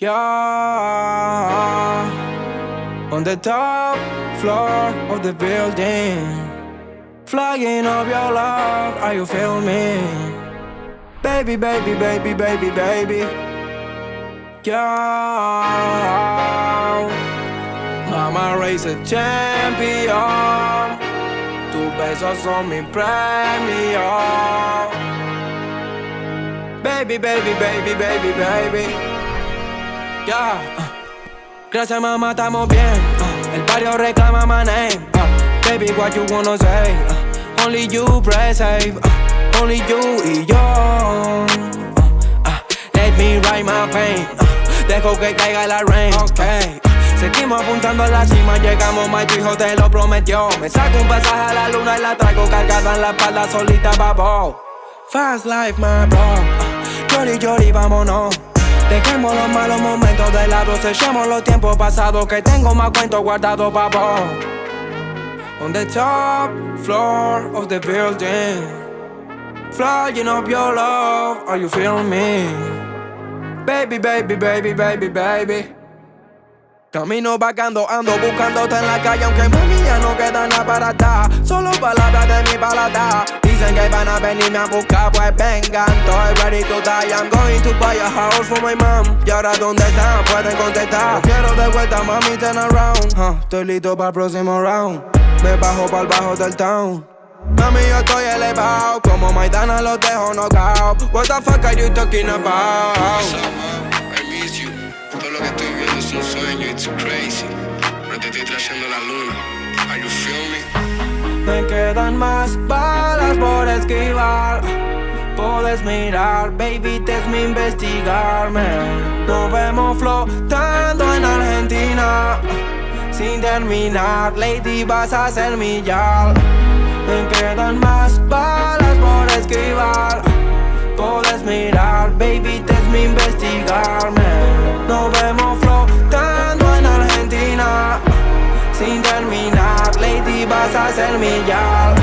Yeah, on the top floor of the building, flying up your love, are you feel me? Baby, baby, baby, baby, baby. Yeah, Mama race a champion. Tus besos son mi premio. Baby, baby, baby, baby, baby. Yeah, gracias mamá, estamos bien. El barrio reclama my name. Baby, what you wanna say? Only you press save. Only you y yo. Let me write my pain. Dejo que caiga la rain. Okay. Seguimos apuntando a la cima, llegamos, my tu hijo te lo prometió. Me saco un pasaje a la luna y la traigo cargada en la espalda solita, babo. Fast life, my bro. Llori, llori, vámonos. Dejemos los malos momentos de lado, sellemos los tiempos pasados, que tengo más cuentos guardados, babo. On the top floor of the building, flying up your love, are you feeling me? Baby, baby, baby, baby, baby. Camino vagando, ando buscándote en la calle, aunque mami ya no queda nada para atrás. Solo palabras de mi paladar. Dicen que van a venirme a buscar, pues vengan. Estoy ready to die, I'm going to buy a house for my mom. Y ahora ¿dónde están? Pueden contestar. Lo quiero de vuelta, mami, turn around. Estoy listo para el próximo round. Me bajo para el bajo del town. Mami, yo estoy elevado, como Maidana los dejo knockout. What the fuck are you talking about? I miss you. Todo lo que estoy viendo es un sueño, it's crazy. No te estoy trayendo la luna. Are you feel me? Me quedan más balas por esquivar. Puedes mirar, baby, te es mi investigarme. Nos vemos flotando en Argentina. Sin terminar, lady, vas a ser mi yal. Me quedan más balas por esquivar. Puedes mirar, baby, te es mi investigarme. Nos vemos flotando en Argentina. Sin terminar, lady, vas a ser mi yal.